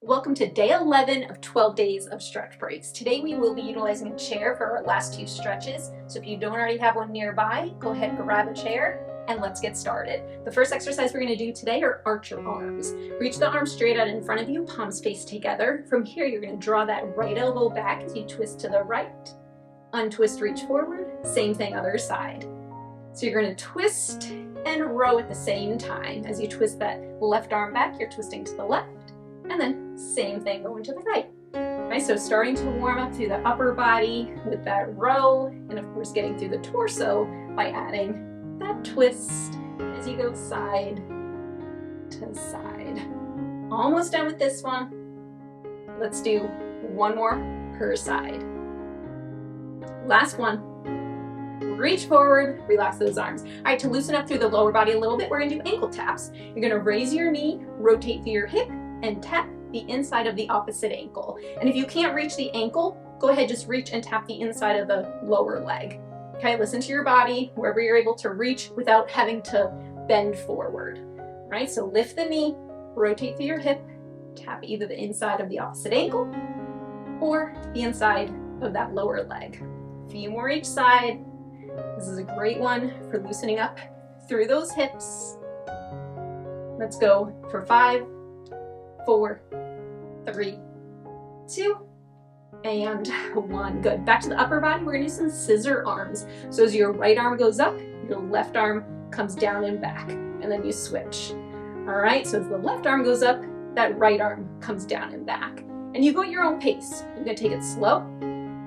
Welcome to day 11 of 12 days of stretch breaks. Today we will be utilizing a chair for our last two stretches. So if you don't already have one nearby, go ahead and grab a chair and let's get started. The first exercise we're going to do today are arch your arms. Reach the arms straight out in front of you, palms face together. From here you're going to draw that right elbow back as you twist to the right. Untwist, reach forward. Same thing other side. So you're going to twist and row at the same time. As you twist that left arm back, you're twisting to the left. And then same thing going to the right. Right, so starting to warm up through the upper body with that row, and of course getting through the torso by adding that twist as you go side to side. Almost done with this one. Let's do one more per side. Last one. Reach forward, relax those arms. All right, to loosen up through the lower body a little bit, we're gonna do ankle taps. You're gonna raise your knee, rotate through your hip, and tap the inside of the opposite ankle. And if you can't reach the ankle, go ahead, just reach and tap the inside of the lower leg. Okay, listen to your body, wherever you're able to reach without having to bend forward. Right, so lift the knee, rotate through your hip, tap either the inside of the opposite ankle or the inside of that lower leg. A few more each side. This is a great one for loosening up through those hips. Let's go for 5, 4, 3, 2, and 1. Good. Back to the upper body. We're going to do some scissor arms. So as your right arm goes up, your left arm comes down and back, and then you switch. All right, so as the left arm goes up, that right arm comes down and back. And you go at your own pace. You're going to take it slow,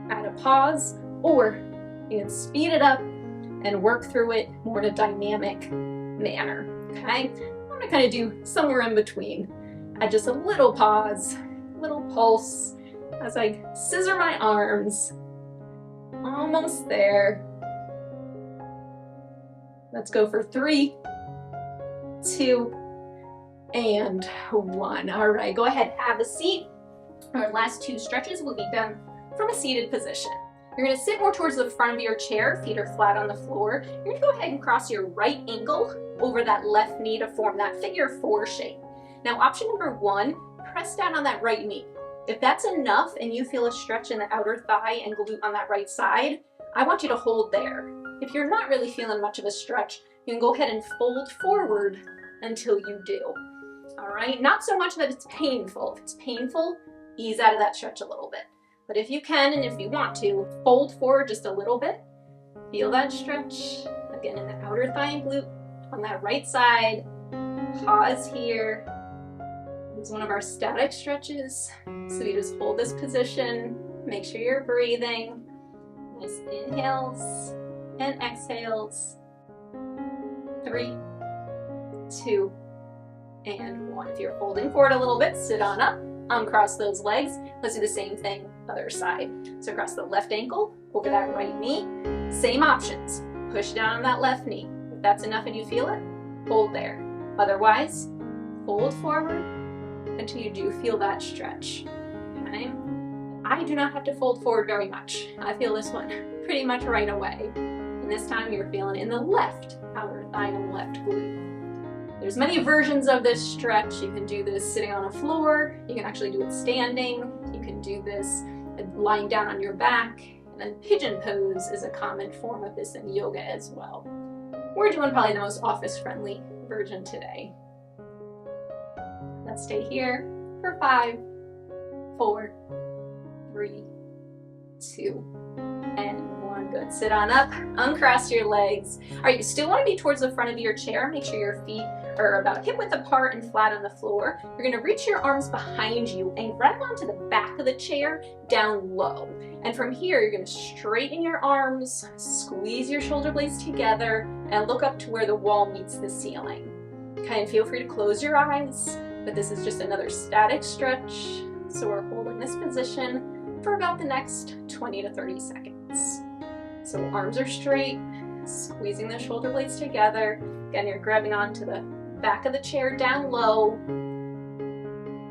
add a pause, or you can speed it up and work through it more in a dynamic manner. Okay? I'm going to kind of do somewhere in between. Add just a little pause, little pulse as I scissor my arms. Almost there. Let's go for 3, 2, and 1. All right, go ahead, have a seat. Our last two stretches will be done from a seated position. You're going to sit more towards the front of your chair, feet are flat on the floor. You're going to go ahead and cross your right ankle over that left knee to form that figure 4 shape. Now, option number 1, press down on that right knee. If that's enough and you feel a stretch in the outer thigh and glute on that right side, I want you to hold there. If you're not really feeling much of a stretch, you can go ahead and fold forward until you do. All right, not so much that it's painful. If it's painful, ease out of that stretch a little bit. But if you can and if you want to, fold forward just a little bit. Feel that stretch, again in the outer thigh and glute on that right side. Pause here. This is one of our static stretches. So you just hold this position, make sure you're breathing. Nice inhales and exhales. 3, 2, and 1. If you're folding forward a little bit, sit on up, uncross those legs. Let's do the same thing, other side. So cross the left ankle over that right knee. Same options. Push down on that left knee. If that's enough and you feel it, hold there. Otherwise, fold forward until you do feel that stretch. Okay? I do not have to fold forward very much. I feel this one pretty much right away. And this time you're feeling it in the left outer thigh and left glute. There's many versions of this stretch. You can do this sitting on a floor. You can actually do it standing. You can do this lying down on your back. And then pigeon pose is a common form of this in yoga as well. We're doing probably the most office-friendly version today. Let's stay here for 5, 4, 3, 2, and 1. Good. Sit on up, uncross your legs. All right, you still want to be towards the front of your chair. Make sure your feet are about hip width apart and flat on the floor. You're going to reach your arms behind you and grab onto the back of the chair down low. And from here, you're going to straighten your arms, squeeze your shoulder blades together, and look up to where the wall meets the ceiling. Okay, and feel free to close your eyes. But this is just another static stretch. So we're holding this position for about the next 20 to 30 seconds. So arms are straight, squeezing the shoulder blades together. Again, you're grabbing onto the back of the chair down low.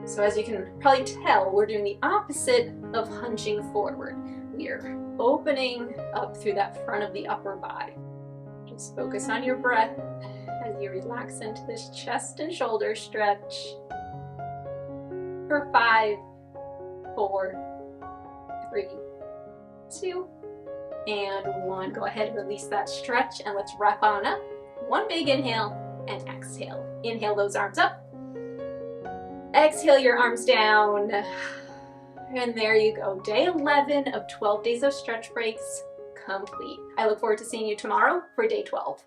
So as you can probably tell, we're doing the opposite of hunching forward. We are opening up through that front of the upper body. Just focus on your breath as you relax into this chest and shoulder stretch. for 5, 4, 3, 2, and 1. Go ahead and release that stretch, and let's wrap on up. One big inhale and exhale. Inhale those arms up. Exhale your arms down. And there you go. Day 11 of 12 days of stretch breaks complete. I look forward to seeing you tomorrow for day 12.